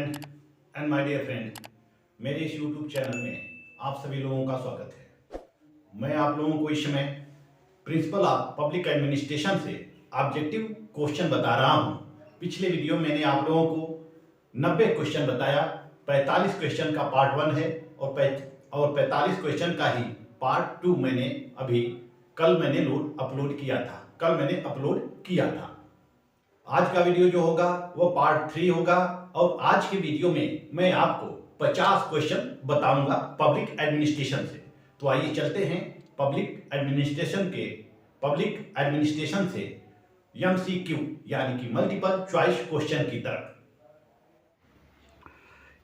Friend and my dear friend, मेरे इस YouTube channel में आप सभी लोगों का स्वागत है। मैं आप लोगों को इस समय प्रिंसिपल ऑफ पब्लिक एडमिनिस्ट्रेशन से ऑब्जेक्टिव क्वेश्चन बता रहा हूं। पिछले वीडियो में मैंने आप लोगों को 90 क्वेश्चन बताया। 45 क्वेश्चन का पार्ट 1 है और 45 क्वेश्चन का ही पार्ट 2 मैंने कल अपलोड किया था। आज का वीडियो जो होगा वो पार्ट 3 होगा और आज के वीडियो में मैं आपको 50 क्वेश्चन बताऊंगा पब्लिक एडमिनिस्ट्रेशन से। तो आइए चलते हैं पब्लिक एडमिनिस्ट्रेशन से MCQ यानी कि मल्टीपल चॉइस क्वेश्चन की तरफ।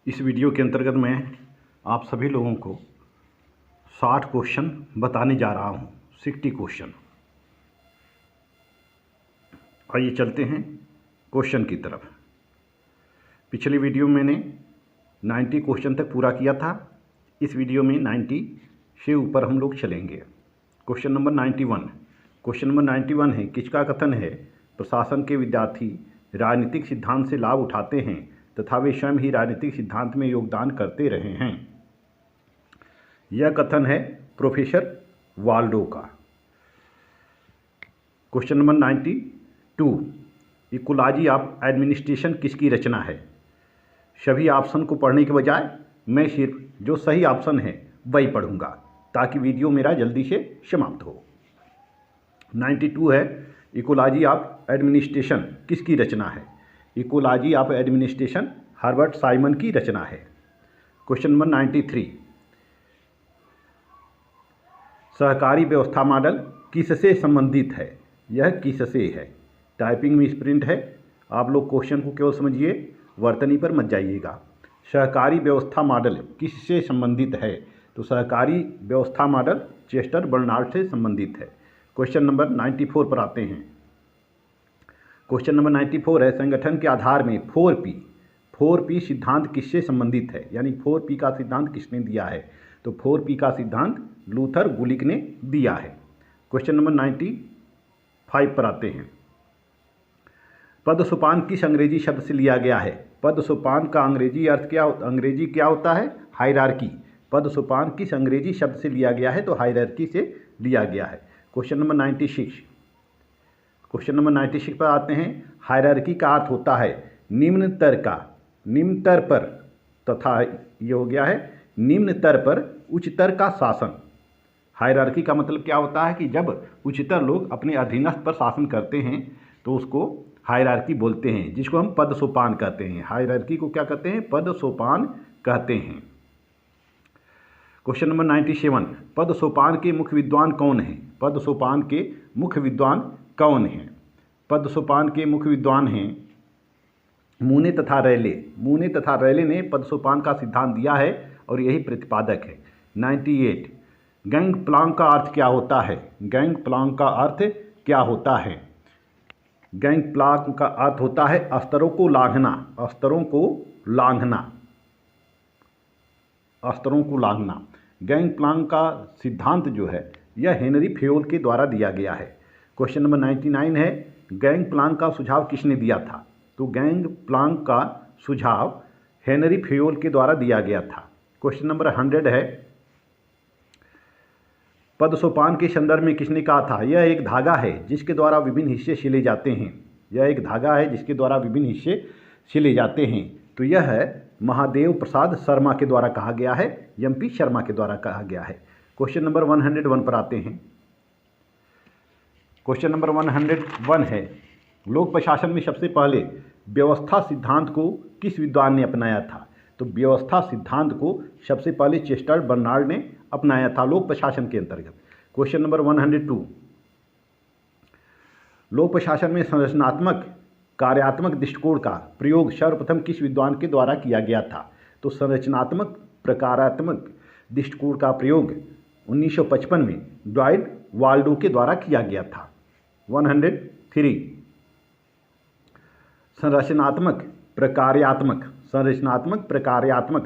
इस वीडियो के अंतर्गत मैं आप सभी लोगों को 60 क्वेश्चन बताने जा रहा हूं, 60 क्वेश्चन। आइए चलते हैं क्वेश्चन की तरफ। पिछली वीडियो में मैंने 90 क्वेश्चन तक पूरा किया था। इस वीडियो में 90 से ऊपर हम लोग चलेंगे। क्वेश्चन नंबर 91 है, किसका कथन है प्रशासन के विद्यार्थी राजनीतिक सिद्धांत से लाभ उठाते हैं तथा वे स्वयं ही राजनीतिक सिद्धांत में योगदान करते रहे हैं। यह कथन है प्रोफेसर वाल्डो का। Question number 92, ecology of administration किसकी रचना है। सभी ऑप्शन को पढ़ने के बजाय मैं सिर्फ जो सही ऑप्शन है वही पढ़ूंगा ताकि वीडियो मेरा जल्दी से समाप्त हो। 92 है, इकोलॉजी ऑफ एडमिनिस्ट्रेशन किसकी रचना है। Ecology of administration Herbert Simon की रचना है। क्वेश्चन नंबर 93, सहकारी व्यवस्था मॉडल किससे संबंधित है। यह किससे है। टाइपिंग में स्प्रिंट है, आप लोग क्वेश्चन को केवल समझिए, वर्तनी पर मत जाइएगा। सहकारी व्यवस्था मॉडल किससे संबंधित है, तो सहकारी व्यवस्था मॉडल चेस्टर बर्नार्ड से संबंधित है। क्वेश्चन नंबर 94 पर आते हैं। क्वेश्चन नंबर 94 है, संगठन के आधार में 4P सिद्धांत किससे संबंधित है, यानी 4P का सिद्धांत किसने दिया है, तो 4P का सिद्धांत लूथर गुलिक ने दिया है। क्वेश्चन नंबर 95 पर आते हैं। पद सोपान किस अंग्रेजी शब्द से लिया गया है। पद सोपान का अंग्रेजी क्या होता है, हायरार्की। पद सोपान किस अंग्रेजी शब्द से लिया गया है, तो हायरार्की से लिया गया है। क्वेश्चन नंबर 96 पर आते हैं। हायरार्की का अर्थ होता है निम्नतर पर तथा ये हो गया है निम्नतर पर उच्चतर का शासन। हायरार्की का मतलब क्या होता है कि जब उच्चतर लोग अपने अधीनस्थ पर शासन करते हैं तो उसको हायरार्की बोलते हैं, जिसको हम पद सोपान कहते हैं। हायरार्की को क्या कहते हैं, पद सोपान कहते हैं। क्वेश्चन नंबर 97, पद सोपान के मुख्य विद्वान कौन हैं। पद सोपान के मुख्य विद्वान कौन हैं। पद सोपान के मुख्य विद्वान हैं मूने तथा रैले ने पद सोपान का सिद्धांत दिया है और यही प्रतिपादक है। 98, गैंग प्लांग का अर्थ क्या होता है। गैंग प्लांग का अर्थ क्या होता है। गैंग प्लांग का अर्थ होता है स्तरों को लांघना। गैंग प्लांग का सिद्धांत जो है यह हेनरी फेयोल के द्वारा दिया गया है। क्वेश्चन नंबर 99 है, गैंग प्लांग का सुझाव किसने दिया था, तो गैंग प्लांग का सुझाव हेनरी फेयोल के द्वारा दिया गया था। क्वेश्चन नंबर 100 है, पद सोपान के संदर्भ में किसने कहा था। यह एक धागा है जिसके द्वारा विभिन्न हिस्से सिले जाते हैं। तो यह है महादेव प्रसाद शर्मा के द्वारा कहा गया है, MP शर्मा के द्वारा कहा गया है। क्वेश्चन नंबर 101 पर आते हैं। क्वेश्चन नंबर 101 है, लोक प्रशासन में सबसे पहले व्यवस्था सिद्धांत को किस विद्वान ने अपनाया था, तो व्यवस्था सिद्धांत को सबसे पहले चेस्टर बर्नार्ड ने अपनाया था लोक प्रशासन के अंतर्गत। क्वेश्चन नंबर 102, लोक प्रशासन में संरचनात्मक कार्यात्मक दृष्टिकोण का प्रयोग सर्वप्रथम किस विद्वान के द्वारा किया गया था, तो संरचनात्मक प्रकारात्मक दृष्टिकोण का प्रयोग 1955 में ड्वाइट वाल्डो के द्वारा किया गया था। 103, संरचनात्मक प्रकार्यात्मक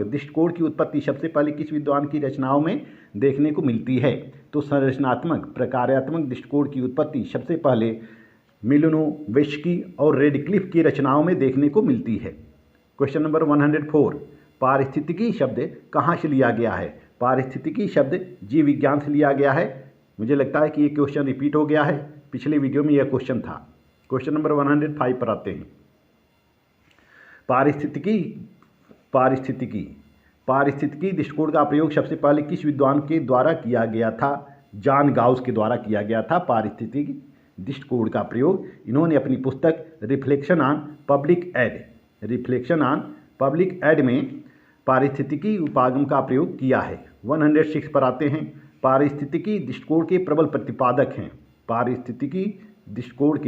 दृष्टिकोण की उत्पत्ति सबसे पहले किस विद्वान की रचनाओं में देखने को मिलती है, तो संरचनात्मक प्रकार्यात्मक दृष्टिकोण की उत्पत्ति सबसे पहले मिलोनोवेस्की और रेडक्लिफ की रचनाओं में देखने को मिलती है। क्वेश्चन नंबर 104, पारिस्थितिकी शब्द कहाँ से लिया गया है? पारिस्थितिकी शब्द जीव विज्ञान से लिया गया है। मुझे लगता है कि ये क्वेश्चन रिपीट हो गया है, पिछले वीडियो में यह क्वेश्चन था। क्वेश्चन नंबर 105 पर आते हैं। पारिस्थितिकी दृष्टिकोण का प्रयोग सबसे पहले किस विद्वान के द्वारा किया गया था? जॉन गाउस के द्वारा किया गया था पारिस्थितिकी दृष्टिकोण का प्रयोग। इन्होंने अपनी पुस्तक रिफ्लेक्शन ऑन पब्लिक एड में पारिस्थितिकी उपागम का प्रयोग किया है। 106 पर आते हैं। पारिस्थितिकी दृष्टिकोण के प्रबल प्रतिपादक हैं। पारिस्थितिकी दृष्टिकोण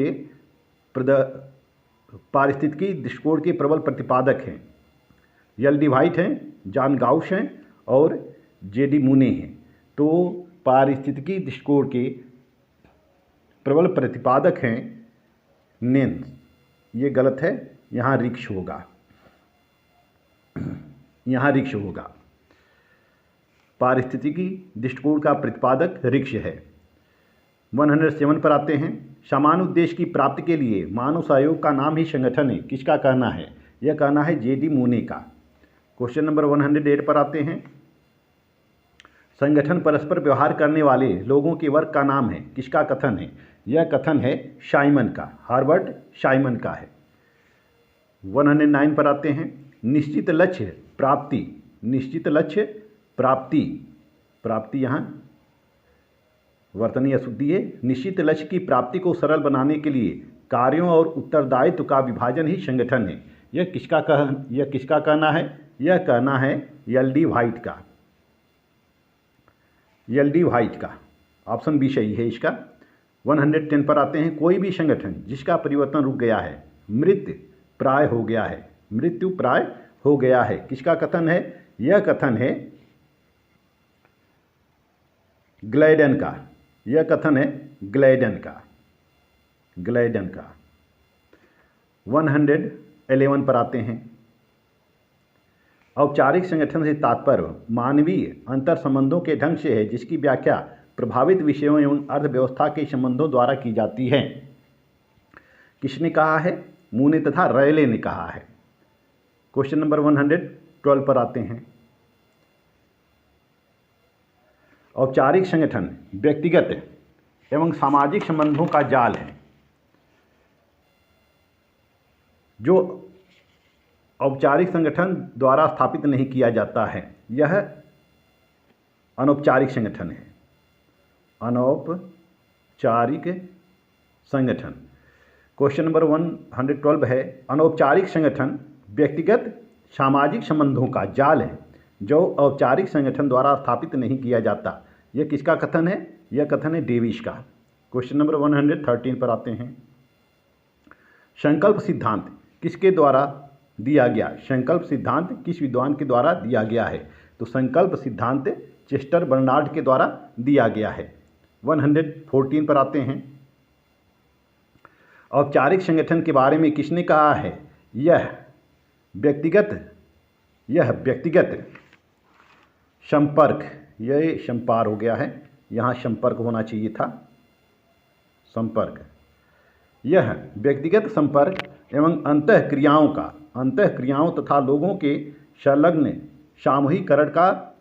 के प्रबल प्रतिपादक हैं एल.डी. व्हाइट हैं, जॉन गाउस हैं और जे.डी. मूने हैं। तो पारिस्थितिकी दृष्टिकोण के प्रबल प्रतिपादक हैं नेन्स, ये गलत है, यहाँ रिक्श होगा। पारिस्थितिकी दृष्टिकोण का प्रतिपादक रिक्श है। 107 पर आते हैं। समान उद्देश्य की प्राप्ति के लिए मानव सहयोग का नाम ही संगठन है, किसका कहना है? यह कहना है जे.डी. मूने का। क्वेश्चन नंबर 108 पर आते हैं। संगठन परस्पर व्यवहार करने वाले लोगों के वर्ग का नाम है, किसका कथन है? यह कथन है साइमन का, हर्बर्ट साइमन का है। 109 पर आते हैं। निश्चित लक्ष्य प्राप्ति यहाँ वर्तनी अशुद्धि है। निश्चित लक्ष्य की प्राप्ति को सरल बनाने के लिए कार्यों और उत्तरदायित्व का विभाजन ही संगठन है। यह किसका कहना है? यह कहना है एल.डी. व्हाइट का। ऑप्शन बी सही है इसका। 110 पर आते हैं। कोई भी संगठन जिसका परिवर्तन रुक गया है, मृत्यु प्राय हो गया है, किसका कथन है? यह कथन है ग्लैडन का। 111 पर आते हैं। औपचारिक संगठन से तात्पर्य मानवीय अंतर संबंधों के ढंग से है, जिसकी व्याख्या प्रभावित विषयों एवं अर्थव्यवस्था के संबंधों द्वारा की जाती है। किसने कहा है? मूने तथा रैले ने कहा है। क्वेश्चन नंबर 112 पर आते हैं। औपचारिक संगठन व्यक्तिगत एवं सामाजिक संबंधों का जाल है जो औपचारिक संगठन द्वारा स्थापित नहीं किया जाता है। यह अनौपचारिक संगठन है। अनौपचारिक संगठन। क्वेश्चन नंबर 112 है। अनौपचारिक संगठन व्यक्तिगत सामाजिक संबंधों का जाल है जो औपचारिक संगठन द्वारा स्थापित नहीं किया जाता। यह किसका कथन है? यह कथन है डेविस का। क्वेश्चन नंबर 113 पर आते हैं। संकल्प सिद्धांत किसके द्वारा दिया गया? संकल्प सिद्धांत किस विद्वान के द्वारा दिया गया है? तो संकल्प सिद्धांत चेस्टर बर्नार्ड के द्वारा दिया गया है। 114 पर आते हैं। औपचारिक संगठन के बारे में किसने कहा है? यह व्यक्तिगत संपर्क, यह संपार हो गया है, यहाँ संपर्क होना चाहिए था, संपर्क। यह व्यक्तिगत संपर्क एवं अंतःक्रियाओं तथा लोगों के संलग्न सामूहिकरण का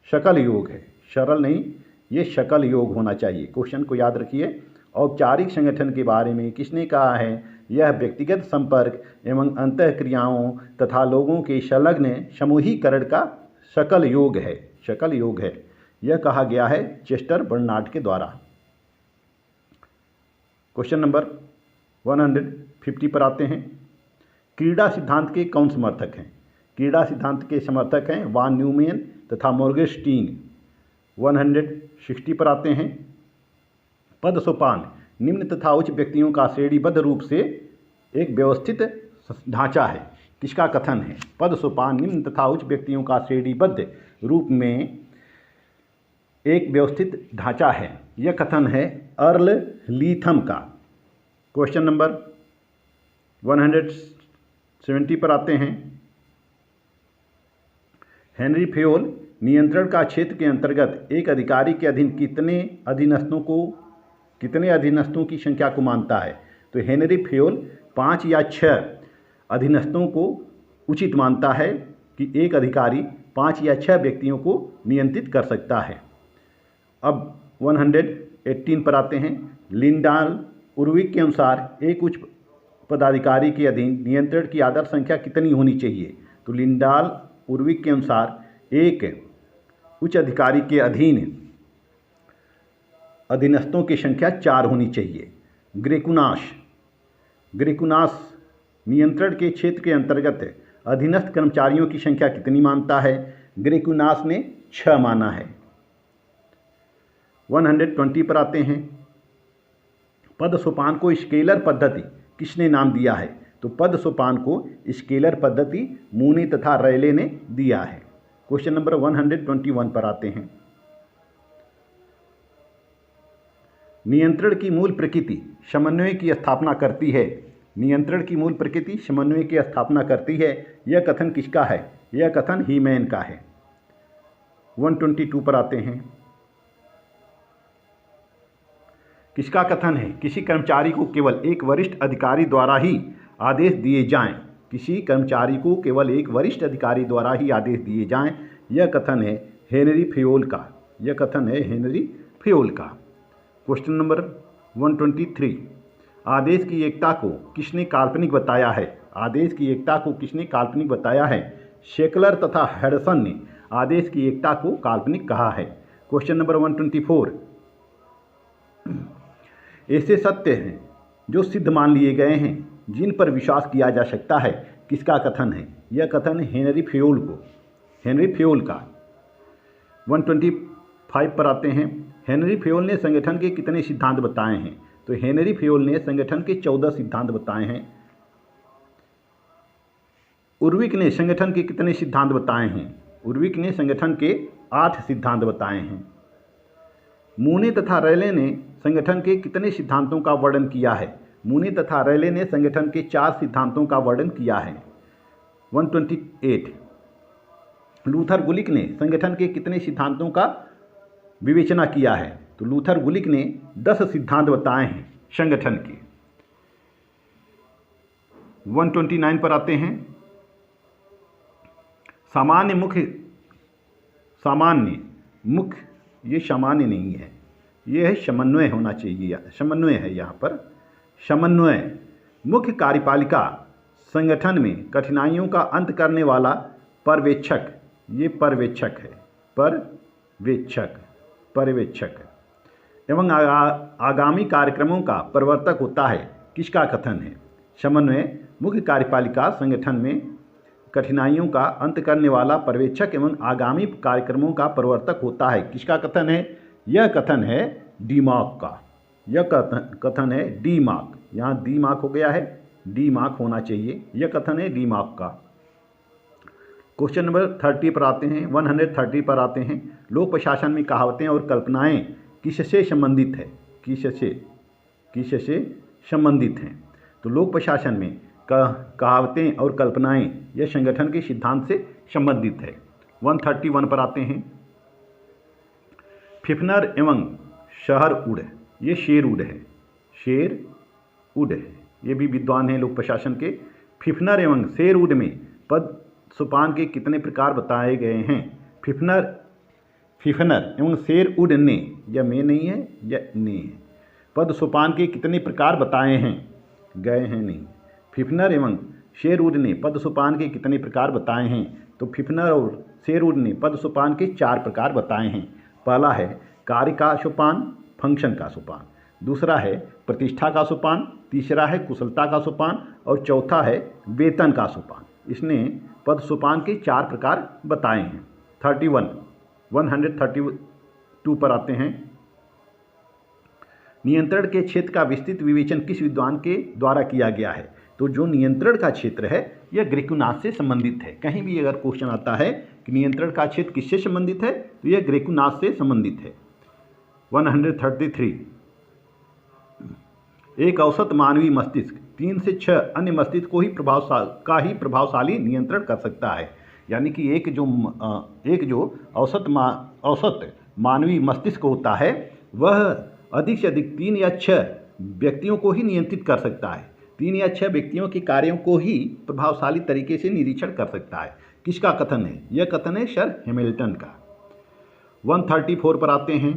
शकल योग है। सरल नहीं, ये शकल योग होना चाहिए। क्वेश्चन को याद रखिए। औपचारिक संगठन के बारे में किसने कहा है? यह व्यक्तिगत संपर्क एवं अंतःक्रियाओं तथा लोगों के संलग्न समूहीकरण का शकल योग है। यह कहा गया है चेस्टर बर्नार्ड के द्वारा। क्वेश्चन नंबर 150 पर आते हैं। क्रीड़ा सिद्धांत के कौन समर्थक हैं? क्रीड़ा सिद्धांत के समर्थक हैं वान न्यूमैन तथा मॉर्गनस्टीन। 160 पर आते हैं। पद सोपान निम्न तथा उच्च व्यक्तियों का श्रेणीबद्ध रूप से एक व्यवस्थित ढांचा है, किसका कथन है? पद सोपान निम्न तथा उच्च व्यक्तियों का श्रेणीबद्ध रूप में एक व्यवस्थित ढांचा है, यह कथन है अर्ल लीथम का। क्वेश्चन नंबर 170 पर आते हैं। हेनरी फेयोल नियंत्रण का क्षेत्र के अंतर्गत एक अधिकारी के अधीन कितने अधीनस्थों की संख्या को मानता है? तो हेनरी फेयोल 5 या 6 अधीनस्थों को उचित मानता है कि एक अधिकारी 5 या 6 व्यक्तियों को नियंत्रित कर सकता है। अब 118 पर आते हैं। लिंडाल उर्विक के अनुसार एक उच्च पदाधिकारी के अधीन नियंत्रण की आदर्श संख्या कितनी होनी चाहिए? तो लिंडाल उर्विक के अनुसार एक उच्च अधिकारी के अधीनस्थों की संख्या 4 होनी चाहिए। ग्रेकुनास नियंत्रण के क्षेत्र के अंतर्गत अधीनस्थ कर्मचारियों की संख्या कितनी मानता है? ग्रेकुनास ने 6 माना है। 120 पर आते हैं। पद सोपान को स्केलर पद्धति किसने नाम दिया है? तो पद सोपान को स्केलर पद्धति मूने तथा रैले ने दिया है। क्वेश्चन नंबर 121 पर आते हैं। नियंत्रण की मूल प्रकृति समन्वय की स्थापना करती है। नियंत्रण की मूल प्रकृति समन्वय की स्थापना करती है। यह कथन किसका है? यह कथन हीमैन का है। 122 पर आते हैं। किसका कथन है? किसी कर्मचारी को केवल एक वरिष्ठ अधिकारी द्वारा ही आदेश दिए जाएं। किसी कर्मचारी को केवल एक वरिष्ठ अधिकारी द्वारा ही आदेश दिए जाएं। यह कथन है हेनरी फेयोल का। यह कथन है हेनरी फेयोल का। Question number 123। आदेश की एकता को किसने काल्पनिक बताया है? आदेश की एकता को किसने काल्पनिक बताया है? शेकलर तथा हेडसन ने आदेश की एकता को काल्पनिक कहा है। Question number 124। ऐसे सत्य हैं जो सिद्ध मान लिए गए हैं, जिन पर विश्वास किया जा सकता है। किसका कथन है? यह कथन हेनरी फेयोल का। 125 पर आते हैं। हेनरी फेयोल ने संगठन के कितने सिद्धांत बताए हैं? तो हेनरी फेयोल ने संगठन के 14 सिद्धांत बताए हैं। उर्विक ने संगठन के कितने सिद्धांत बताए हैं? उर्विक ने संगठन के 8 सिद्धांत बताए हैं। मूने तथा रैले ने संगठन के कितने सिद्धांतों का वर्णन किया है? मूने तथा रैले ने संगठन के 4 सिद्धांतों का वर्णन किया है। 128। लूथर गुलिक ने संगठन के कितने सिद्धांतों का विवेचना किया है? तो लूथर गुलिक ने 10 सिद्धांत बताए हैं संगठन के। 129 पर आते हैं। सामान्य ये सामान्य नहीं है, ये है समन्वय होना चाहिए। समन्वय है यहाँ पर। समन्वय मुख्य कार्यपालिका संगठन में कठिनाइयों का अंत करने वाला पर्यवेक्षक। ये पर्यवेक्षक है। पर्यवेक्षक एवं आगामी कार्यक्रमों का प्रवर्तक होता है। किसका कथन है? समन्वय मुख्य कार्यपालिका संगठन में कठिनाइयों का अंत करने वाला पर्यवेक्षक एवं आगामी कार्यक्रमों का प्रवर्तक होता है। किसका कथन है? यह कथन है डीमार्क का। यह कथन है डीमार्क। यहाँ डीमार्क हो गया है, डीमार्क होना चाहिए। यह कथन है डीमार्क का। क्वेश्चन नंबर 30 पर आते हैं। 130 पर आते हैं। लोक प्रशासन में कहावतें और कल्पनाएं किससे संबंधित है? किससे संबंधित हैं? तो लोक प्रशासन में कहावतें और कल्पनाएं यह संगठन के सिद्धांत से संबंधित है। 131 पर आते हैं। फिफनर एवं शहरउड, ये शेरउड है। ये भी विद्वान हैं लोक प्रशासन के। फिफनर एवं शेरउड में पद सोपान के कितने प्रकार बताए गए हैं? फिफनर एवं शेरउड ने, यह में नहीं है, यह ने है। पद सोपान के कितने प्रकार बताए हैं? गए हैं नहीं। फिफनर एवं शेरउड ने पद सोपान के कितने प्रकार बताए हैं? तो फिफनर और शेरउड ने पद सोपान के 4 प्रकार बताए हैं। पहला है कार्य का सोपान, फंक्शन का सोपान। दूसरा है प्रतिष्ठा का सोपान। तीसरा है कुशलता का सोपान और चौथा है वेतन का सोपान। इसने पद सोपान के 4 प्रकार बताए हैं। 132 पर आते हैं। नियंत्रण के क्षेत्र का विस्तृत विवेचन किस विद्वान के द्वारा किया गया है? तो जो नियंत्रण का क्षेत्र है यह ग्रेकुनास से संबंधित है। कहीं भी अगर क्वेश्चन आता है कि नियंत्रण का क्षेत्र किससे संबंधित है, तो यह ग्रेकुनास से संबंधित है। 133। एक औसत मानवीय मस्तिष्क 3 से 6 अन्य मस्तिष्क को ही प्रभावशाली नियंत्रण कर सकता है। यानी कि एक जो औसत मानवीय मस्तिष्क होता है वह अधिक से अधिक 3 या 6 व्यक्तियों को ही नियंत्रित कर सकता है। 3 या 6 व्यक्तियों के कार्यों को ही प्रभावशाली तरीके से निरीक्षण कर सकता है। किसका कथन है? यह कथन है सर हैमिल्टन का। 134 पर आते हैं।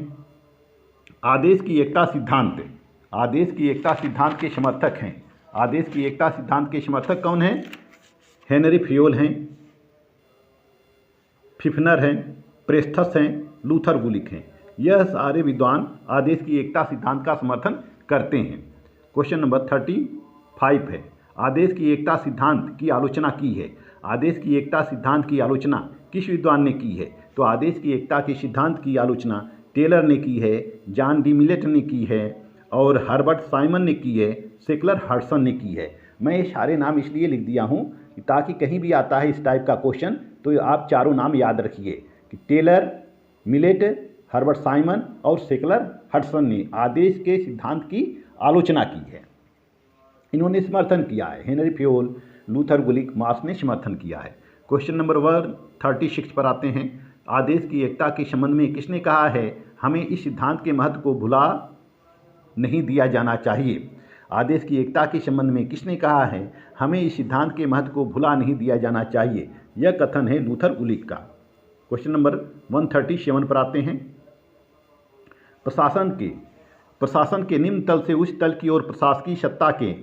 आदेश की एकता सिद्धांत। आदेश की एकता सिद्धांत के समर्थक हैं। आदेश की एकता सिद्धांत के समर्थक कौन हैं? हेनरी फ्योल हैं, फिफ्नर हैं, प्रेस्थस हैं, लूथर गुलिक हैं। यह सारे विद्वान आदेश की एकता सिद्धांत का समर्थन करते हैं। क्वेश्चन नंबर 35 है। आदेश की एकता सिद्धांत की आलोचना की है। आदेश की एकता सिद्धांत की आलोचना किस विद्वान ने की है? तो आदेश की एकता के सिद्धांत की आलोचना टेलर ने की है, जॉन डी मिलेट ने की है और हर्बर्ट साइमन ने की है, सेकलर हडसन ने की है। मैं ये सारे नाम इसलिए लिख दिया हूँ ताकि कहीं भी आता है इस टाइप का क्वेश्चन तो आप चारों नाम याद रखिए कि टेलर, मिलेट, हर्बर्ट साइमन और सेकलर हडसन ने आदेश के सिद्धांत की आलोचना की है। इन्होंने समर्थन किया है। हेनरी फ्योल, लूथर गुलिक, मार्क्स ने समर्थन किया है। क्वेश्चन नंबर 136 पर आते हैं। आदेश की एकता के संबंध में किसने कहा है हमें इस सिद्धांत के महत्व को भुला नहीं दिया जाना चाहिए? आदेश की एकता के संबंध में किसने कहा है हमें इस सिद्धांत के महत्व को भुला नहीं दिया जाना चाहिए? यह कथन है लूथर गुलिक का। क्वेश्चन नंबर 137 पर आते हैं। प्रशासन के निम्न तल से उच्च तल की ओर प्रशासकीय सत्ता के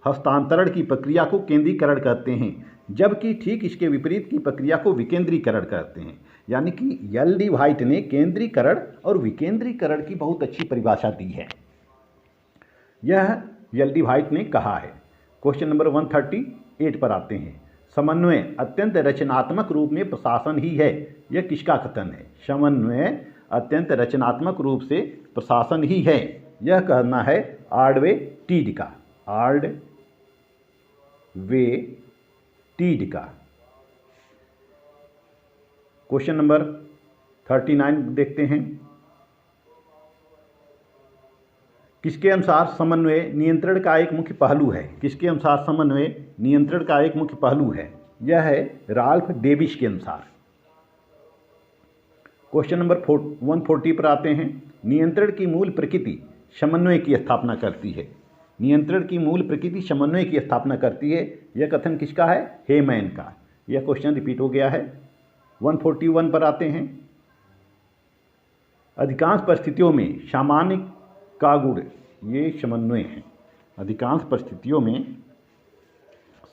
हस्तांतरण की प्रक्रिया को केंद्रीकरण कहते हैं, जबकि ठीक इसके विपरीत की प्रक्रिया को विकेंद्रीकरण कहते हैं। यानी कि एल.डी. व्हाइट ने केंद्रीकरण और विकेंद्रीकरण की बहुत अच्छी परिभाषा दी है। यह एल.डी. व्हाइट ने कहा है। क्वेश्चन नंबर 138 पर आते हैं। समन्वय अत्यंत रचनात्मक रूप में प्रशासन ही है, यह किसका कथन है? समन्वय अत्यंत रचनात्मक रूप से प्रशासन ही है, यह कहना है आर्डवे टीड का। आर्डवे टीड का। क्वेश्चन नंबर 39 देखते हैं। किसके अनुसार समन्वय नियंत्रण का एक मुख्य पहलू है? किसके अनुसार समन्वय नियंत्रण का एक मुख्य पहलू है? यह है राल्फ डेविस के अनुसार। क्वेश्चन नंबर 140 पर आते हैं। नियंत्रण की मूल प्रकृति समन्वय की स्थापना करती है। नियंत्रण की मूल प्रकृति समन्वय की स्थापना करती है, यह कथन किसका है? हेमैन का। यह क्वेश्चन रिपीट हो गया है। 141 पर आते हैं। अधिकांश परिस्थितियों में सामान्य का गुण ये समन्वय है। अधिकांश परिस्थितियों में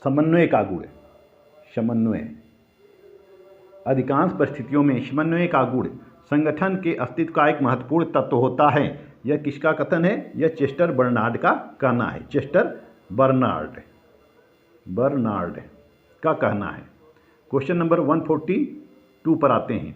समन्वय का गुण, अधिकांश परिस्थितियों में समन्वय का गुण संगठन के अस्तित्व का एक महत्वपूर्ण तत्व होता है, यह किसका कथन है? यह चेस्टर बर्नार्ड का कहना है। चेस्टर बर्नार्ड का कहना है। क्वेश्चन नंबर 142 पर आते हैं।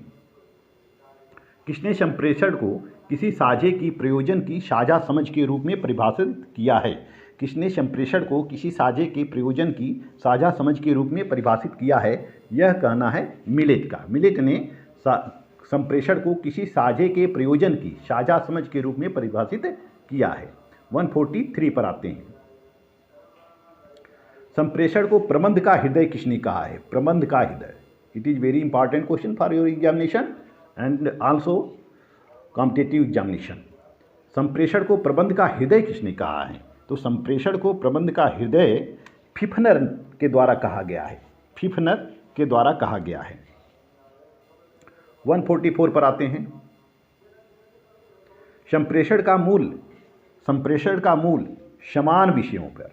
किसने संप्रेषण को किसी साझे की प्रयोजन की साझा समझ के रूप में परिभाषित किया है? किसने संप्रेषण को किसी साझे के प्रयोजन की साझा समझ के रूप में परिभाषित किया है? यह कहना है मिलेट का। मिलेट ने संप्रेषण को किसी साझे के प्रयोजन की साझा समझ के रूप में परिभाषित किया है। 143 पर आते हैं। संप्रेषण को प्रबंध का हृदय किसने कहा है? प्रबंध का हृदय। It is very important question for your examination and also competitive examination. संप्रेषण को प्रबंध का हृदय किसने कहा है? तो संप्रेषण को प्रबंध का हृदय फिफ्नर के द्वारा कहा गया है। फिफ्नर के द्वारा कहा गया है। 144 पर आते हैं। संप्रेषण का मूल समान विषयों पर,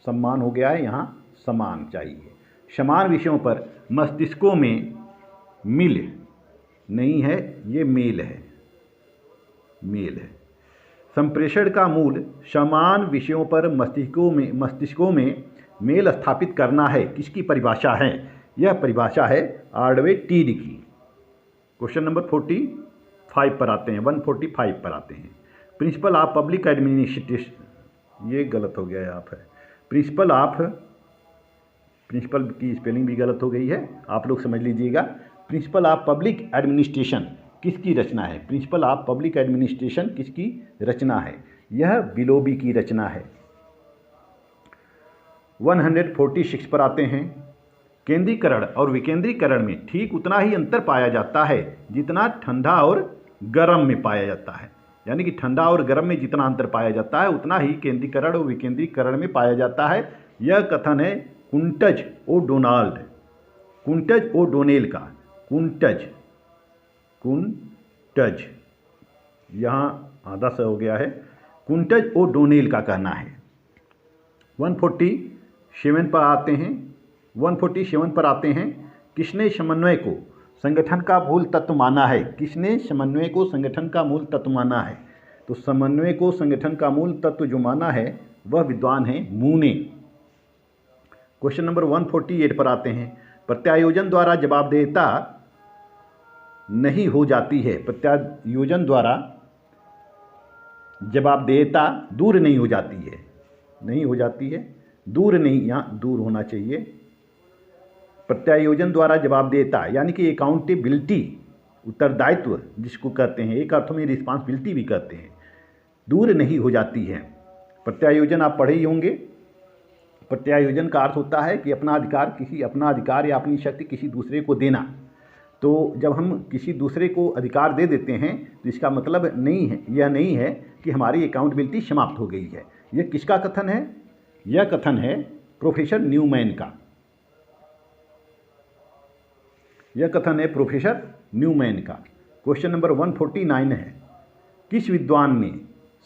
सम्मान हो गया है यहाँ, समान चाहिए, समान विषयों पर मस्तिष्कों में मिल नहीं है, ये मेल है, मेल है। संप्रेषण का मूल समान विषयों पर मस्तिष्कों में मेल स्थापित करना है, किसकी परिभाषा है? यह परिभाषा है आर्डवे टीड की। क्वेश्चन नंबर 45 पर आते हैं। 145 पर आते हैं। प्रिंसिपल ऑफ पब्लिक एडमिनिस्ट्रेशन, ये गलत हो गया यहाँ पर। प्रिंसिपल की स्पेलिंग भी गलत हो गई है, आप लोग समझ लीजिएगा। प्रिंसिपल ऑफ पब्लिक एडमिनिस्ट्रेशन किसकी रचना है? प्रिंसिपल ऑफ पब्लिक एडमिनिस्ट्रेशन किसकी रचना है? यह बिलोबी की रचना है। 146 पर आते हैं। केंद्रीकरण और विकेंद्रीकरण में ठीक उतना ही अंतर पाया जाता है जितना ठंडा और गर्म में पाया जाता है। यानी कि ठंडा और गर्म में जितना अंतर पाया जाता है उतना ही केंद्रीकरण और विकेंद्रीकरण में पाया जाता है। यह कथन है कुंटज ओ डोनाल्ड, कुंटज ओ डोनेल का, कुंटज यहाँ आधा सा हो गया है, कुंटज ओ डोनेल का कहना है। 147 पर आते हैं। किसने समन्वय को संगठन का मूल तत्व माना है? किसने समन्वय को संगठन का मूल तत्व माना है? तो समन्वय को संगठन का मूल तत्व जो माना है वह विद्वान है मू ने। क्वेश्चन नंबर 148 पर आते हैं। प्रत्यायोजन द्वारा जवाबदेहिता नहीं हो जाती है। प्रत्यायोजन द्वारा जवाबदेहिता दूर नहीं हो जाती है, नहीं हो जाती है, दूर नहीं, यहाँ दूर होना चाहिए। प्रत्यायोजन द्वारा जवाबदेहिता यानी कि अकाउंटेबिलिटी, उत्तरदायित्व जिसको कहते हैं, एक अर्थों में रिस्पॉन्सिबिलिटी भी कहते हैं, दूर नहीं हो जाती है। प्रत्यायोजन आप पढ़े ही होंगे। प्रत्यायोजन का अर्थ होता है कि अपना अधिकार या अपनी शक्ति किसी दूसरे को देना। तो जब हम किसी दूसरे को अधिकार दे देते हैं तो इसका मतलब यह नहीं है कि हमारी अकाउंटेबिलिटी समाप्त हो गई है। यह किसका कथन है? यह कथन है प्रोफेसर न्यूमैन का। यह कथन है प्रोफेसर न्यूमैन का। क्वेश्चन नंबर 149 है। किस विद्वान ने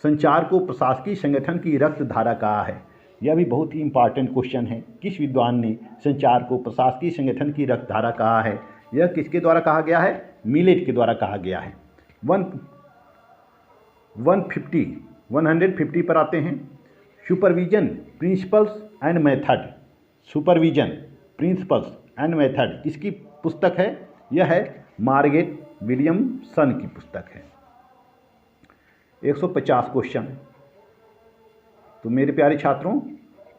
संचार को प्रशासकीय संगठन की रक्त धारा कहा है? यह भी बहुत ही इंपॉर्टेंट क्वेश्चन है। किस विद्वान ने संचार को प्रशासकीय संगठन की रक्त धारा कहा है? यह किसके द्वारा कहा गया है? मिलेट के द्वारा कहा गया है। 150 पर आते हैं। Supervision principles and method, supervision principles and method किसकी पुस्तक है? यह है मार्गरेट विलियमसन की पुस्तक है। 150 क्वेश्चन। तो मेरे प्यारे छात्रों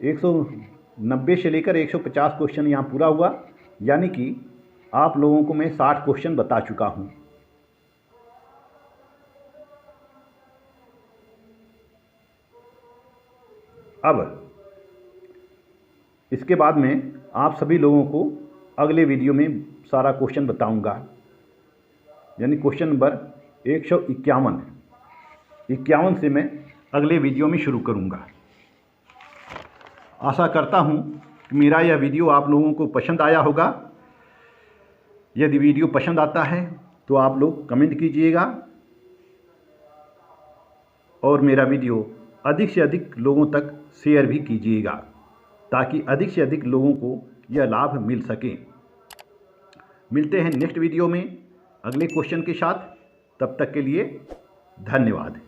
190 से लेकर 150 क्वेश्चन यहाँ पूरा हुआ, यानी कि आप लोगों को मैं 60 क्वेश्चन बता चुका हूँ। अब इसके बाद में आप सभी लोगों को अगले वीडियो में सारा क्वेश्चन बताऊंगा, यानी क्वेश्चन नंबर 151 से मैं अगले वीडियो में शुरू करूंगा। आशा करता हूं कि मेरा यह वीडियो आप लोगों को पसंद आया होगा। यदि वीडियो पसंद आता है तो आप लोग कमेंट कीजिएगा और मेरा वीडियो अधिक से अधिक लोगों तक शेयर भी कीजिएगा, ताकि अधिक से अधिक लोगों को यह लाभ मिल सके। मिलते हैं नेक्स्ट वीडियो में अगले क्वेश्चन के साथ। तब तक के लिए धन्यवाद।